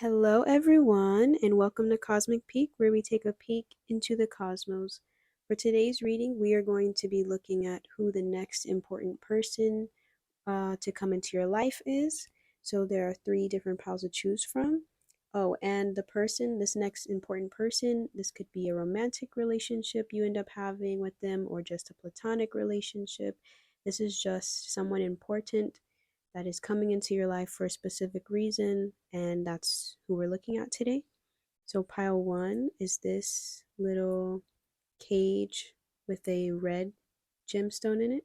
Hello, everyone, and welcome to Cosmic Peek, where we take a peek into the cosmos. For today's reading, we are going to be looking at who the next important person to come into your life is. So there are three different piles to choose from. Oh, and the person, this next important person, this could be a romantic relationship you end up having with them or just a platonic relationship. This is just someone important that is coming into your life for a specific reason, and that's who we're looking at today. So, pile one is this little cage with a red gemstone in it.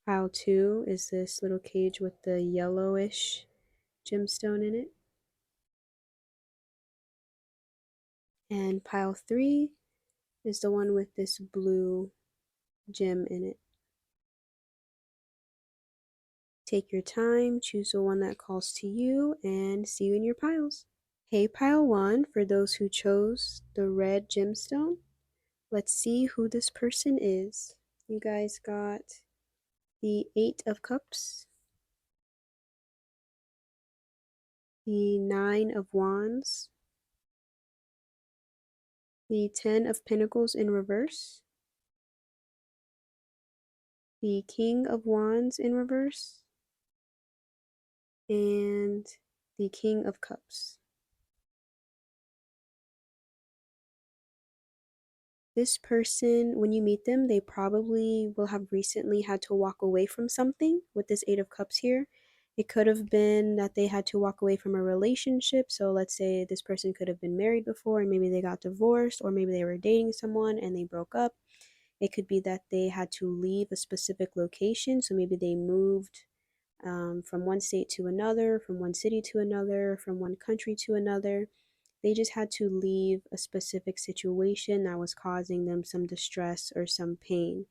Pile two is this little cage with the yellowish gemstone in it. And pile three is the one with this blue gem in it. Take your time, choose the one that calls to you, and see you in your piles. Hey, pile one, for those who chose the red gemstone, let's see who this person is. You guys got the Eight of Cups, the Nine of Wands, the Ten of Pentacles in reverse, the King of Wands in reverse, and the King of Cups. This person, when you meet them, they probably will have recently had to walk away from something with this Eight of Cups here. It could have been that they had to walk away from a relationship. So let's say this person could have been married before and maybe they got divorced, or maybe they were dating someone and they broke up. It could be that they had to leave a specific location. So maybe they moved from one state to another, from one city to another, from one country to another. They just had to leave a specific situation that was causing them some distress or some pain.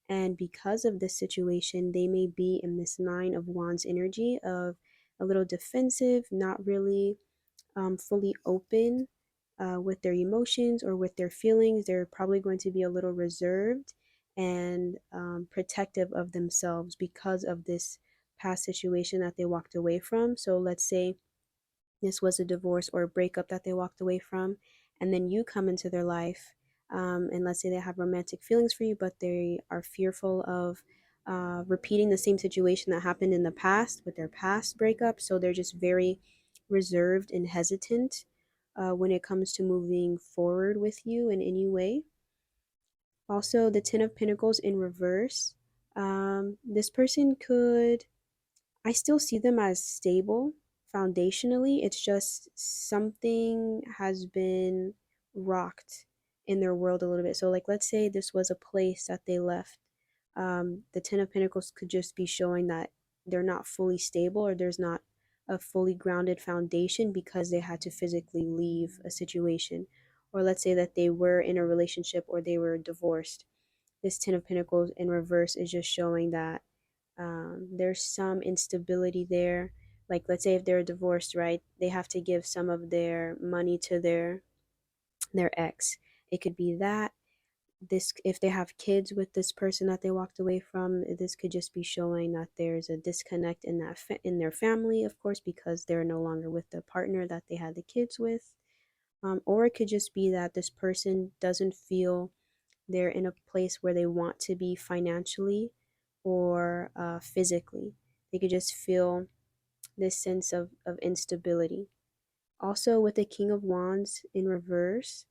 And because of this situation, they may be in this Nine of Wands energy of a little defensive, not really fully open with their emotions or with their feelings. They're probably going to be a little reserved and protective of themselves because of this past situation that they walked away from. So let's say this was a divorce or a breakup that they walked away from, and then you come into their life, and let's say they have romantic feelings for you, but they are fearful of repeating the same situation that happened in the past with their past breakup. So they're just very reserved and hesitant when it comes to moving forward with you in any way. Also, the Ten of Pentacles in reverse. This person could, I still see them as stable foundationally. It's just something has been rocked in their world a little bit. So, like, let's say this was a place that they left. The Ten of Pentacles could just be showing that they're not fully stable, or there's not a fully grounded foundation because they had to physically leave a situation. Or let's say that they were in a relationship or they were divorced. This Ten of Pentacles in reverse is just showing that there's some instability there. Like, let's say if they're divorced, right, they have to give some of their money to their ex. It could be that. This, if they have kids with this person that they walked away from, this could just be showing that there's a disconnect in that in their family, of course, because they're no longer with the partner that they had the kids with. Or it could just be that this person doesn't feel they're in a place where they want to be financially or physically. They could just feel this sense of instability. Also, with the King of Wands in reverse,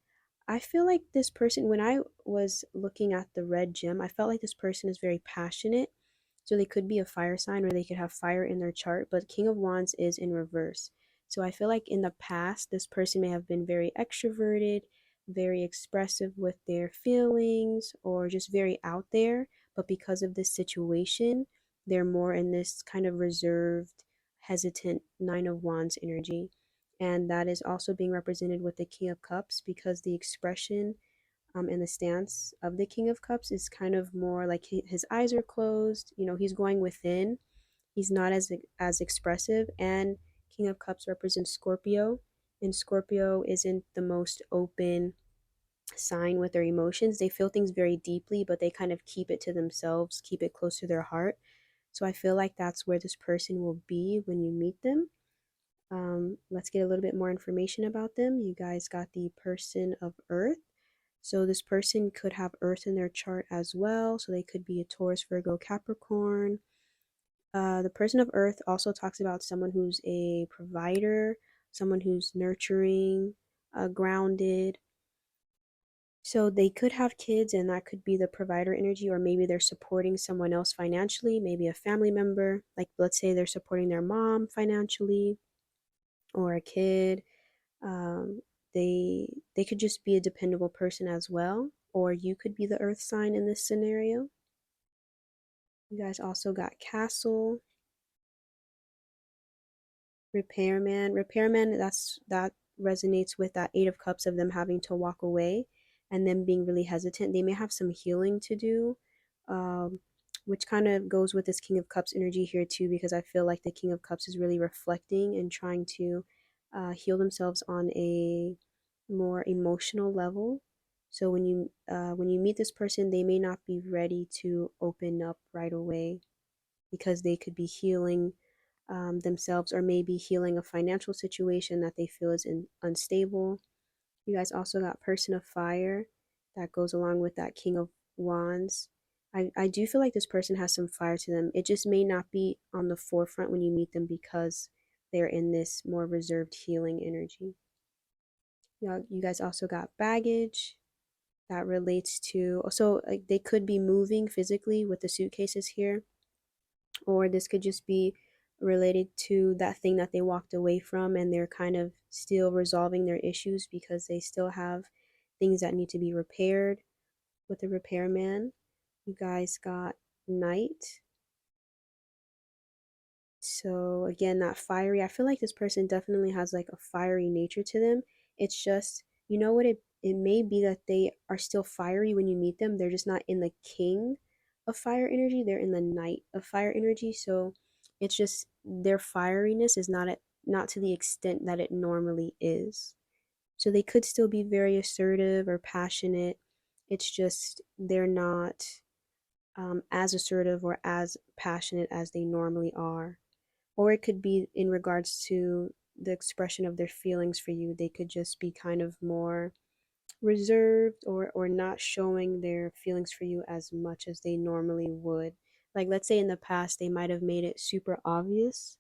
I feel like this person, when I was looking at the red gem, I felt like this person is very passionate. So they could be a fire sign or they could have fire in their chart, but King of Wands is in reverse. So I feel like in the past, this person may have been very extroverted, very expressive with their feelings, or just very out there. But because of this situation, they're more in this kind of reserved, hesitant Nine of Wands energy. And that is also being represented with the King of Cups, because the expression and the stance of the King of Cups is kind of more like his eyes are closed. You know, he's going within. He's not as expressive. And King of Cups represents Scorpio, and Scorpio isn't the most open sign with their emotions. They feel things very deeply, but they kind of keep it to themselves, keep it close to their heart. So I feel like that's where this person will be when you meet them. Let's get a little bit more information about them. You guys got the person of Earth. So this person could have Earth in their chart as well. So they could be a Taurus, Virgo, Capricorn. The person of Earth also talks about someone who's a provider, someone who's nurturing, grounded. So they could have kids, and that could be the provider energy, or maybe they're supporting someone else financially, maybe a family member. Like, let's say they're supporting their mom financially or a kid. Um, they could just be a dependable person as well, or you could be the Earth sign in this scenario. You guys also got Castle, Repairman, that resonates with that 8 of Cups of them having to walk away and them being really hesitant. They may have some healing to do, um, which kind of goes with this King of Cups energy here too, because I feel like the King of Cups is really reflecting and trying to heal themselves on a more emotional level. So when you meet this person, they may not be ready to open up right away because they could be healing themselves, or maybe healing a financial situation that they feel is unstable. You guys also got Person of Fire that goes along with that King of Wands. I do feel like this person has some fire to them. It just may not be on the forefront when you meet them because they're in this more reserved healing energy. You guys also got Baggage that relates to, so like they could be moving physically with the suitcases here, or this could just be related to that thing that they walked away from and they're kind of still resolving their issues because they still have things that need to be repaired with the repairman. You guys got Knight. So again, that fiery, I feel like this person definitely has like a fiery nature to them. It's just, you know what, it may be that they are still fiery when you meet them. They're just not in the king of fire energy. They're in the knight of fire energy. So it's just their fieriness is not to the extent that it normally is. So they could still be very assertive or passionate. It's just they're not as assertive or as passionate as they normally are. Or it could be in regards to the expression of their feelings for you. They could just be kind of more reserved, or not showing their feelings for you as much as they normally would. Like, let's say in the past, they might have made it super obvious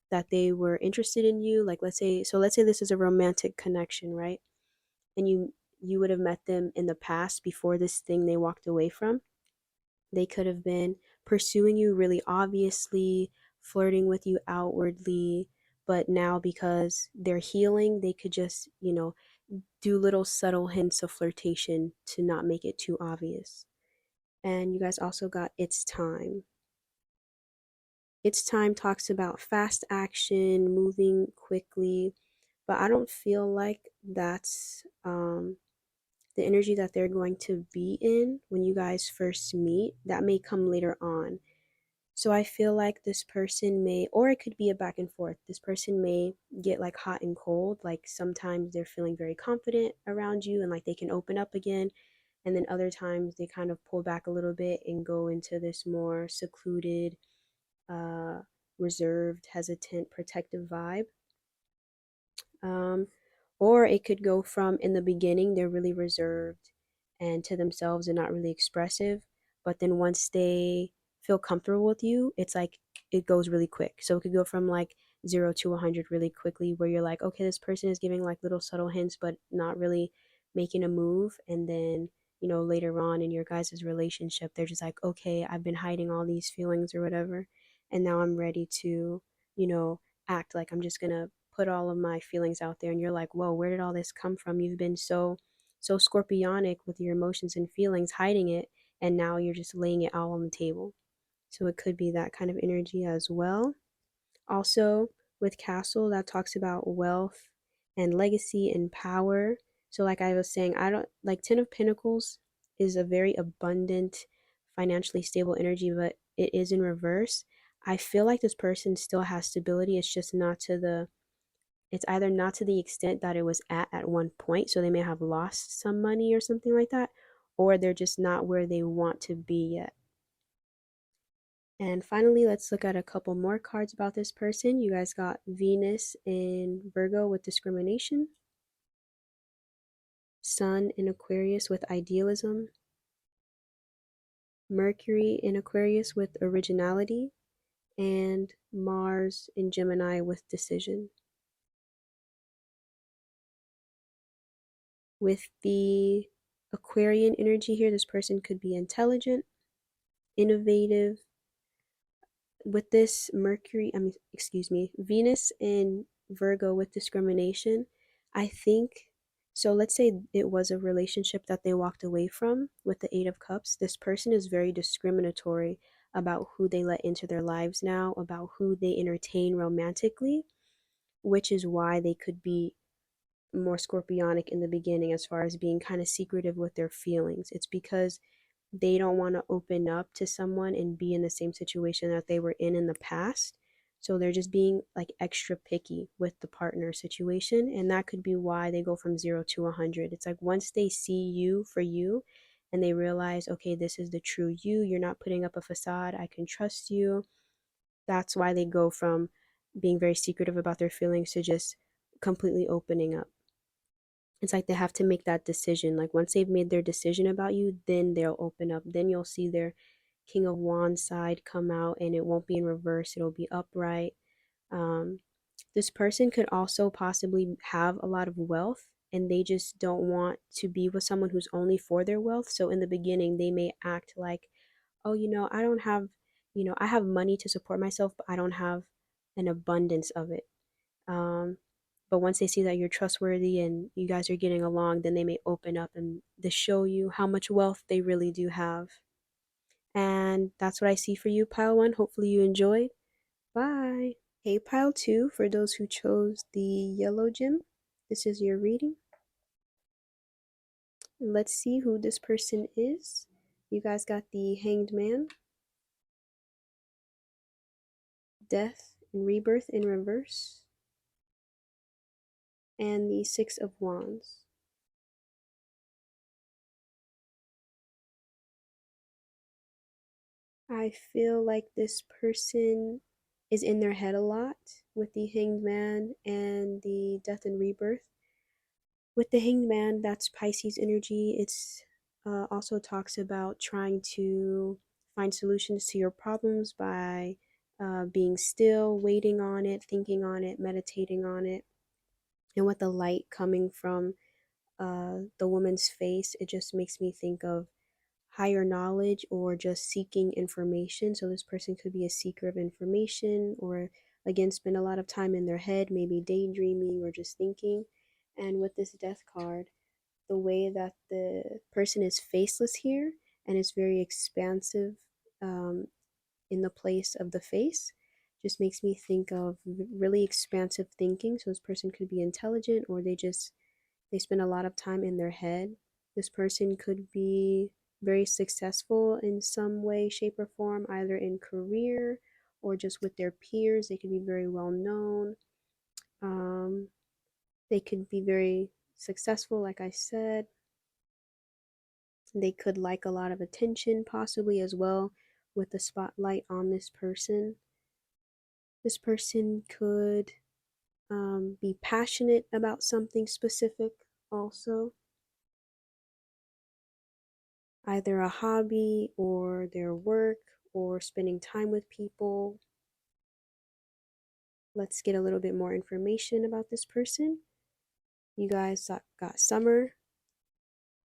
that they were interested in you. Like, let's say this is a romantic connection, right? And you would have met them in the past before this thing they walked away from. They could have been pursuing you really obviously, flirting with you outwardly, but now because they're healing, they could just, do little subtle hints of flirtation to not make it too obvious. And you guys also got It's Time. It's Time talks about fast action, moving quickly, but I don't feel like that's the energy that they're going to be in when you guys first meet. That may come later on. So I feel like this person may, or it could be a back and forth. This person may get like hot and cold. Like sometimes they're feeling very confident around you and like they can open up again. And then other times they kind of pull back a little bit and go into this more secluded, uh, reserved, hesitant, protective vibe. Um, or it could go from in the beginning, they're really reserved and to themselves and not really expressive. But then once they feel comfortable with you, it's like it goes really quick. So it could go from like 0 to 100 really quickly, where you're like, okay, this person is giving like little subtle hints, but not really making a move. And then, later on in your guys' relationship, they're just like, okay, I've been hiding all these feelings or whatever. And now I'm ready to, you know, act like I'm just gonna put all of my feelings out there. And you're like, whoa, where did all this come from? You've been so scorpionic with your emotions and feelings, hiding it, and now you're just laying it all on the table. So it could be that kind of energy as well. Also, with Castle, that talks about wealth and legacy and power. So, like I was saying, I don't like 10 of Pentacles is a very abundant, financially stable energy, but it is in reverse. I feel like this person still has stability. It's either not to the extent that it was at one point, so they may have lost some money or something like that, or they're just not where they want to be yet. And finally, let's look at a couple more cards about this person. You guys got Venus in Virgo with discrimination, Sun in Aquarius with idealism, Mercury in Aquarius with originality, and Mars in Gemini with decision. With the Aquarian energy here, this person could be intelligent, innovative. With this Venus in Virgo with discrimination, I think, so let's say it was a relationship that they walked away from with the Eight of Cups. This person is very discriminatory about who they let into their lives now, about who they entertain romantically, which is why they could be more scorpionic in the beginning as far as being kind of secretive with their feelings. It's because they don't want to open up to someone and be in the same situation that they were in the past. So they're just being like extra picky with the partner situation. And that could be why they go from 0 to 100. It's like once they see you for you and they realize, okay, this is the true you, you're not putting up a facade, I can trust you. That's why they go from being very secretive about their feelings to just completely opening up. It's like they have to make that decision. Like once they've made their decision about you, then they'll open up. Then you'll see their King of Wands side come out, and it won't be in reverse, it'll be upright. Um, this person could also possibly have a lot of wealth and they just don't want to be with someone who's only for their wealth. So in the beginning, they may act like, oh, I don't have, I have money to support myself, but I don't have an abundance of it. Um, but once they see that you're trustworthy and you guys are getting along, then they may open up and they show you how much wealth they really do have. And that's what I see for you, pile one. Hopefully you enjoyed. Bye. Hey, pile two, for those who chose the yellow gem, this is your reading. Let's see who this person is. You guys got the Hanged Man, Death and Rebirth in reverse, and the Six of Wands. I feel like this person is in their head a lot with the Hanged Man and the Death and Rebirth. With the Hanged Man, that's Pisces energy. It's also talks about trying to find solutions to your problems by being still, waiting on it, thinking on it, meditating on it. And with the light coming from the woman's face, it just makes me think of higher knowledge or just seeking information. So this person could be a seeker of information or again spend a lot of time in their head, maybe daydreaming or just thinking. And with this death card, the way that the person is faceless here and it's very expansive um, in the place of the face just makes me think of really expansive thinking. So this person could be intelligent or they spend a lot of time in their head. This person could be very successful in some way, shape, or form, either in career or just with their peers. They could be very well known. Um, they could be very successful, like I said. They could like a lot of attention, possibly as well, with the spotlight on this person. This person could be passionate about something specific, also, either a hobby or their work or spending time with people. Let's get a little bit more information about this person. You guys got Summer.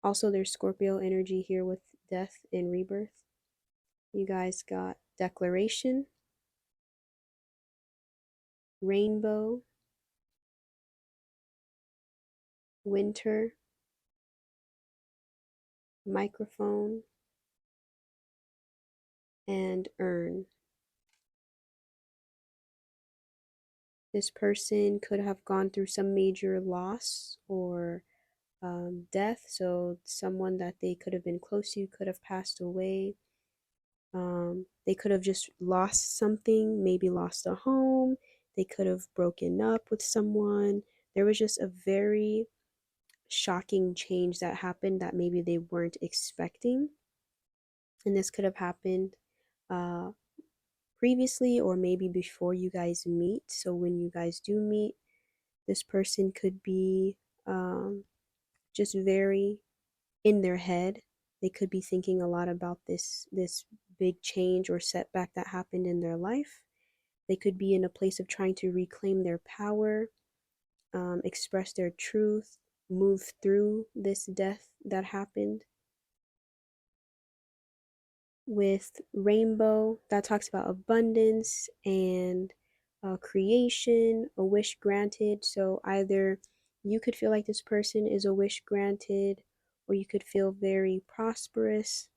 Also, there's Scorpio energy here with Death and Rebirth. You guys got Declaration, Rainbow, Winter, Microphone, and Urn. This person could have gone through some major loss or death. So, someone that they could have been close to could have passed away. They could have just lost something, maybe lost a home. They could have broken up with someone. There was just a very shocking change that happened that maybe they weren't expecting. And this could have happened uh, previously or maybe before you guys meet. So when you guys do meet, this person could be just very in their head. They could be thinking a lot about this big change or setback that happened in their life. They could be in a place of trying to reclaim their power, express their truth, move through this death that happened. With rainbow, that talks about abundance and creation, a wish granted. So either you could feel like this person is a wish granted, or you could feel very prosperous.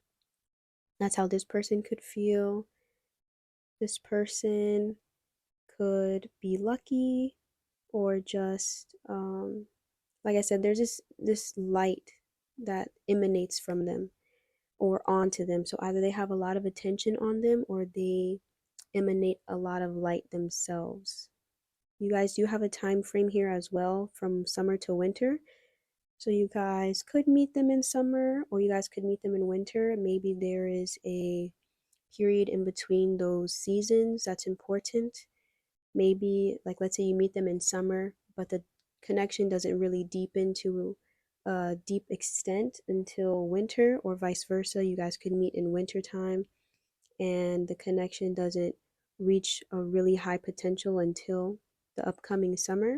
That's how this person could feel. This person could be lucky, or just like I said, there's this light that emanates from them or onto them. So either they have a lot of attention on them or they emanate a lot of light themselves. You guys do have a time frame here as well, from summer to winter. So you guys could meet them in summer or you guys could meet them in winter. Maybe there is a period in between those seasons that's important. Maybe, like, let's say you meet them in summer, but the connection doesn't really deepen to a deep extent until winter, or vice versa. You guys could meet in winter time and the connection doesn't reach a really high potential until the upcoming summer.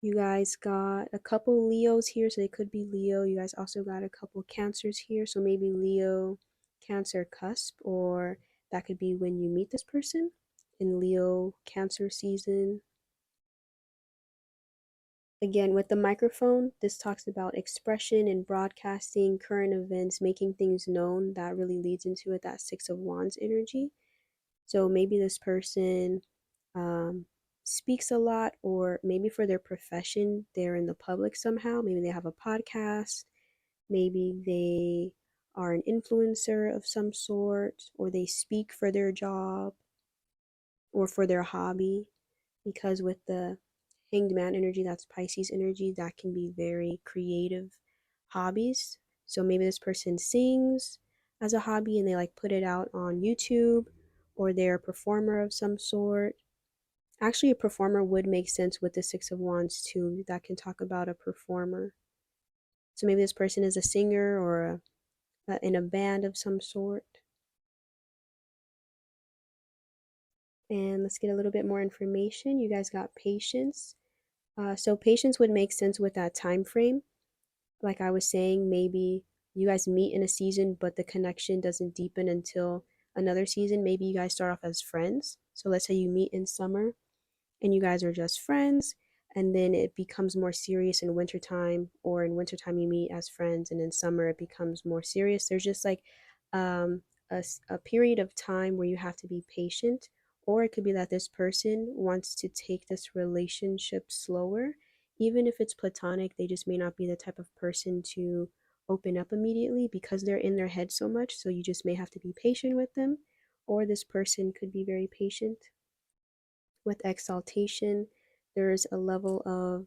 You guys got a couple Leos here, so they could be Leo. You guys also got a couple Cancers here, so maybe Leo, Cancer cusp, or that could be when you meet this person in Leo, Cancer season. Again, with the microphone, this talks about expression and broadcasting, current events, making things known. That really leads into it, that Six of Wands energy. So maybe this person um, speaks a lot, or maybe for their profession, they're in the public somehow. Maybe they have a podcast, maybe they are an influencer of some sort, or they speak for their job or for their hobby. Because with the Hanged Man energy, that's Pisces energy, that can be very creative hobbies. So maybe this person sings as a hobby and they like put it out on YouTube, or they're a performer of some sort. Actually, a performer would make sense with the Six of Wands too. That can talk about a performer. So maybe this person is a singer or in a band of some sort. And let's get a little bit more information. You guys got patience. So patience would make sense with that time frame. Like I was saying, maybe you guys meet in a season, but the connection doesn't deepen until another season. Maybe you guys start off as friends. So let's say you meet in summer and you guys are just friends, and then it becomes more serious in wintertime, or in wintertime you meet as friends and in summer it becomes more serious. There's just like um, a period of time where you have to be patient, or it could be that this person wants to take this relationship slower. Even if it's platonic, they just may not be the type of person to open up immediately because they're in their head so much. So you just may have to be patient with them, or this person could be very patient. With exaltation, there's a level of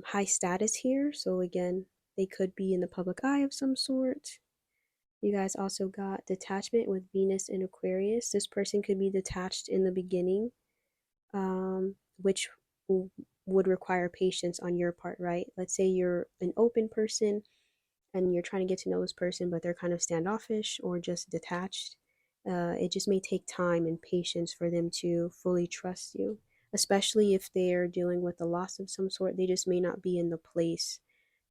high status here. So again, they could be in the public eye of some sort. You guys also got detachment with Venus in Aquarius. This person could be detached in the beginning, which would require patience on your part, right? Let's say you're an open person and you're trying to get to know this person, but they're kind of standoffish or just detached. It just may take time and patience for them to fully trust you, especially if they're dealing with a loss of some sort. They just may not be in the place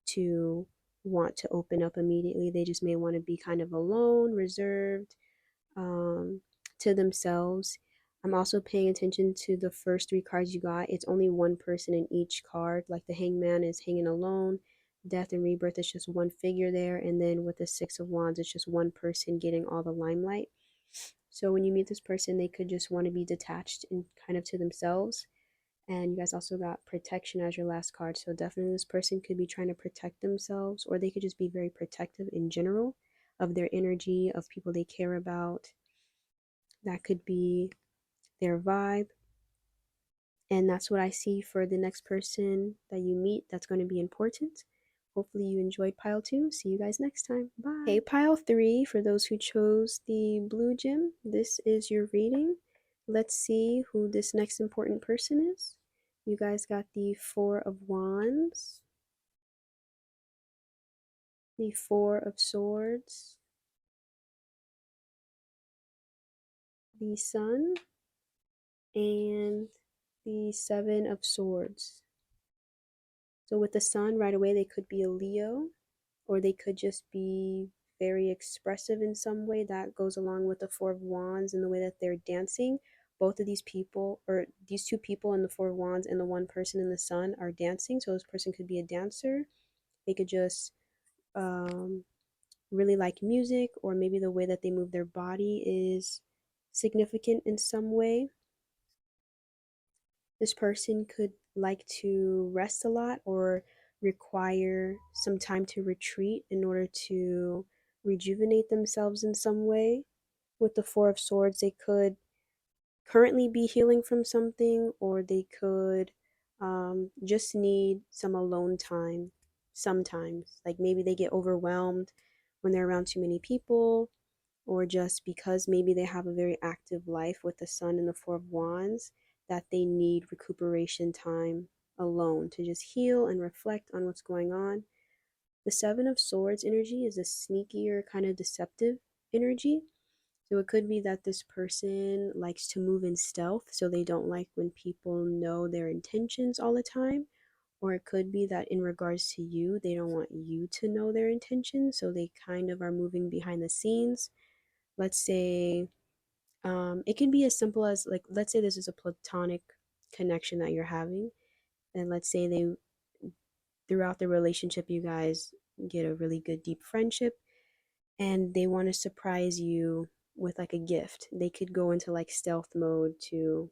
to want to open up immediately. They just may want to be kind of alone, reserved, um, to themselves. I'm also paying attention to the first three cards you got. It's only one person in each card. Like the Hangman is hanging alone. Death and Rebirth is just one figure there. And then with the Six of Wands, it's just one person getting all the limelight. So when you meet this person, they could just want to be detached and kind of to themselves. And you guys also got protection as your last card. So definitely this person could be trying to protect themselves, or they could just be very protective in general of their energy, of people they care about. That could be their vibe. And that's what I see for the next person that you meet that's going to be important. Hopefully you enjoyed pile 2. See you guys next time. Bye. Hey, pile 3, for those who chose the blue gem, this is your reading. Let's see who this next important person is. You guys got the Four of Wands, the Four of Swords, the Sun, and the Seven of Swords. So with the Sun, right away, they could be a Leo, or they could just be very expressive in some way that goes along with the Four of Wands and the way that they're dancing. Both of these people, or these two people in the Four of Wands and the one person in the Sun, are dancing. So this person could be a dancer. They could just really like music, or maybe the way that they move their body is significant in some way. This person could like to rest a lot or require some time to retreat in order to rejuvenate themselves in some way. With the Four of Swords, they could currently be healing from something, or they could just need some alone time sometimes. Like maybe they get overwhelmed when they're around too many people, or just because maybe they have a very active life with the Sun and the Four of Wands, that they need recuperation time alone to just heal and reflect on what's going on. The Seven of Swords energy is a sneakier, kind of deceptive energy. So it could be that this person likes to move in stealth, so they don't like when people know their intentions all the time. Or it could be that in regards to you, they don't want you to know their intentions, so they kind of are moving behind the scenes. Let's say it can be as simple as, like, let's say this is a platonic connection that you're having, and let's say they, throughout the relationship, you guys get a really good deep friendship, and they want to surprise you with like a gift. They could go into like stealth mode to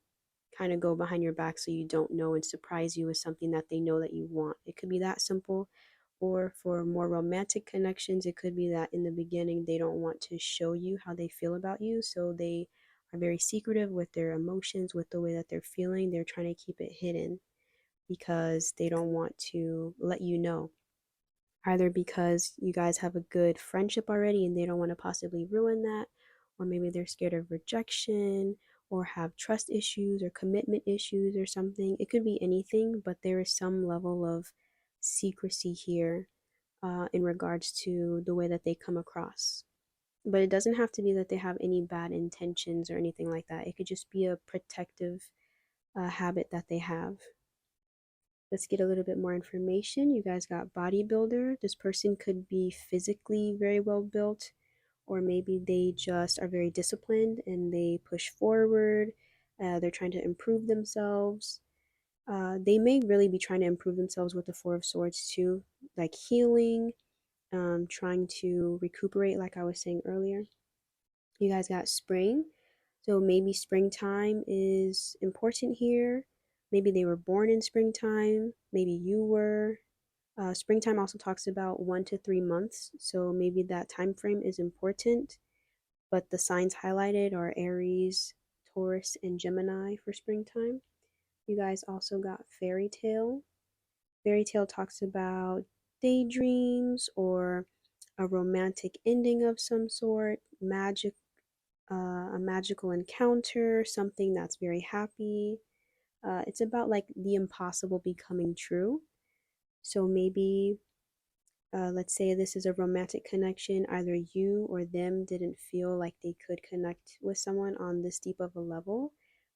kind of go behind your back so you don't know, and surprise you with something that they know that you want. It could be that simple. Or for more romantic connections, it could be that in the beginning they don't want to show you how they feel about you, so they are very secretive with their emotions, with the way that they're feeling. They're trying to keep it hidden because they don't want to let you know, either because you guys have a good friendship already and they don't want to possibly ruin that, or maybe they're scared of rejection, or have trust issues or commitment issues or something. It could be anything, but there is some level of secrecy here in regards to the way that they come across. But it doesn't have to be that they have any bad intentions or anything like that. It could just be a protective habit that they have. Let's get a little bit more information. You guys got bodybuilder. This person could be physically very well built, or maybe they just are very disciplined and they push forward. They're trying to improve themselves. They may really be trying to improve themselves with the Four of Swords too, like healing, trying to recuperate, like I was saying earlier. You guys got spring. So maybe springtime is important here. Maybe they were born in springtime. Maybe you were. Springtime also talks about 1 to 3 months. So maybe that time frame is important. But the signs highlighted are Aries, Taurus, and Gemini for springtime. You guys also got fairy tale. Fairy tale talks about daydreams or a romantic ending of some sort, a magical encounter, something that's very happy. It's about like the impossible becoming true. So maybe, let's say this is a romantic connection, either you or them didn't feel like they could connect with someone on this deep of a level,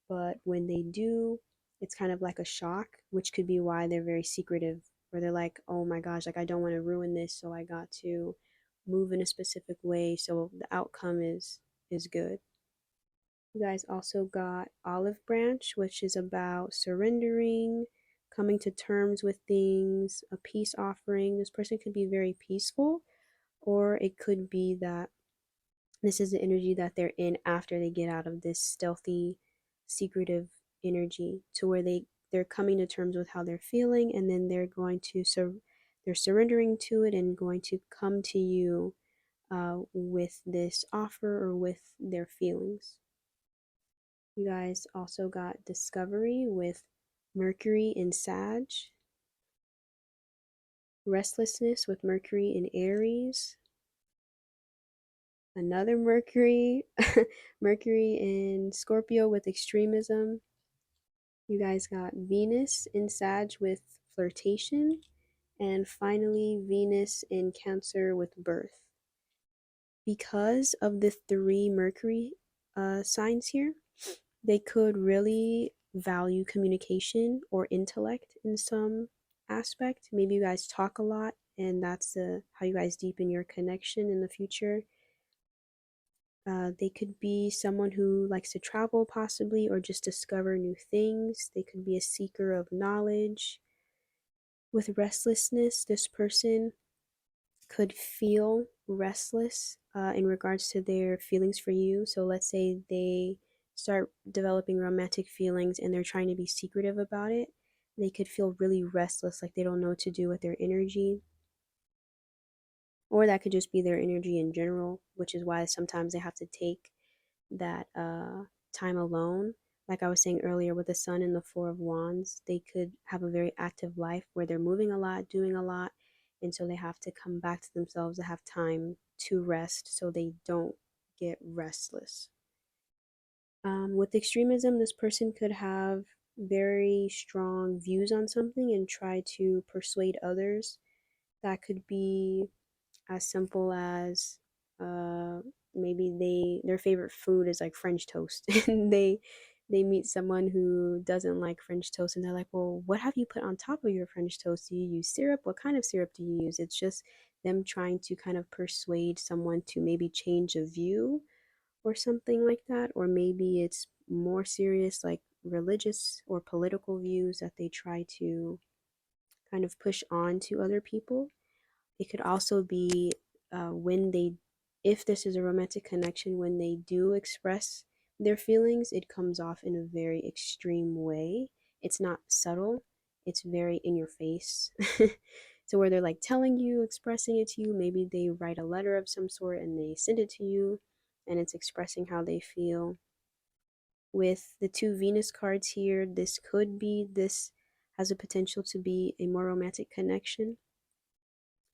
but when they do, it's kind of like a shock, which could be why they're very secretive, where they're like, oh my gosh, like I don't want to ruin this, so I got to move in a specific way so the outcome is good. You guys also got Olive Branch, which is about surrendering, coming to terms with things, a peace offering. This person could be very peaceful, or it could be that this is the energy that they're in after they get out of this stealthy, secretive energy, to where they're coming to terms with how they're feeling, and then they're going to they're surrendering to it and going to come to you with this offer or with their feelings. You guys also got Discovery with Mercury in Sag. restlessness with Mercury in Aries, another Mercury, Mercury in Scorpio with extremism. You guys got Venus in Sag with flirtation, and finally Venus in Cancer with birth. Because of the three Mercury signs here, they could really value communication or intellect in some aspect. Maybe you guys talk a lot, and that's how you guys deepen your connection in the future. They could be someone who likes to travel, possibly, or just discover new things. They could be a seeker of knowledge. With restlessness, this person could feel restless in regards to their feelings for you. So let's say they start developing romantic feelings and they're trying to be secretive about it. They could feel really restless, like they don't know what to do with their energy. Or that could just be their energy in general, which is why sometimes they have to take that time alone. Like I was saying earlier with the Sun and the Four of Wands, they could have a very active life where they're moving a lot, doing a lot, and so they have to come back to themselves to have time to rest so they don't get restless. With extremism, this person could have very strong views on something and try to persuade others. That could be as simple as uh, maybe their favorite food is like French toast, and they meet someone who doesn't like French toast, and they're like, "Well, what have you put on top of your French toast? Do you use syrup? What kind of syrup do you use?" It's just them trying to kind of persuade someone to maybe change a view or something like that, or maybe it's more serious, like religious or political views that they try to kind of push on to other people. It could also be when they, if this is a romantic connection, when they do express their feelings, it comes off in a very extreme way. It's not subtle, it's very in your face. So, where they're like telling you, expressing it to you, maybe they write a letter of some sort and they send it to you, and it's expressing how they feel. With the two Venus cards here, this has a potential to be a more romantic connection.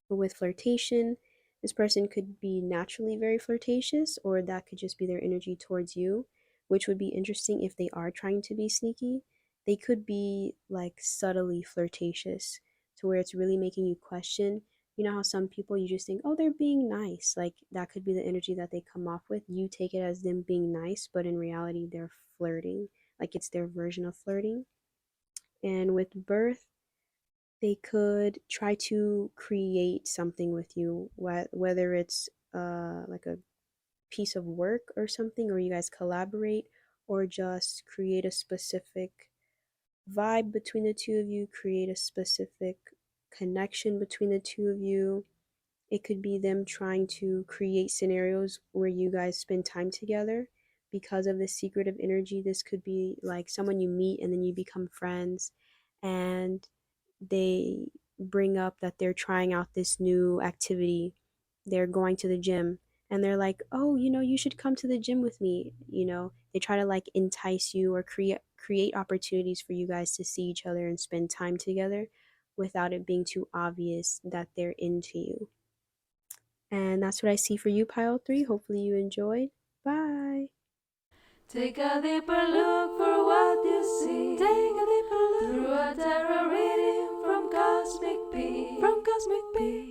But with flirtation, this person could be naturally very flirtatious, or that could just be their energy towards you, which would be interesting if they are trying to be sneaky. They could be like subtly flirtatious to where it's really making you question. You know how some people you just think, oh, they're being nice. Like that could be the energy that they come off with. You take it as them being nice, but in reality, they're flirting. Like it's their version of flirting. And with birth, they could try to create something with you, whether it's like a piece of work or something, or you guys collaborate, or just create a specific vibe between the two of you, create a specific connection between the two of you. It could be them trying to create scenarios where you guys spend time together because of this secretive energy. This could be like someone you meet and then you become friends, and they bring up that they're trying out this new activity. They're going to the gym and they're like, "Oh, you should come to the gym with me." They try to like entice you or create opportunities for you guys to see each other and spend time together without it being too obvious that they're into you. And that's what I see for you, pile 3. Hopefully you enjoyed. Bye. Take a deeper look for what you see. Take a deeper look through a tarot reading from Cosmic Peek.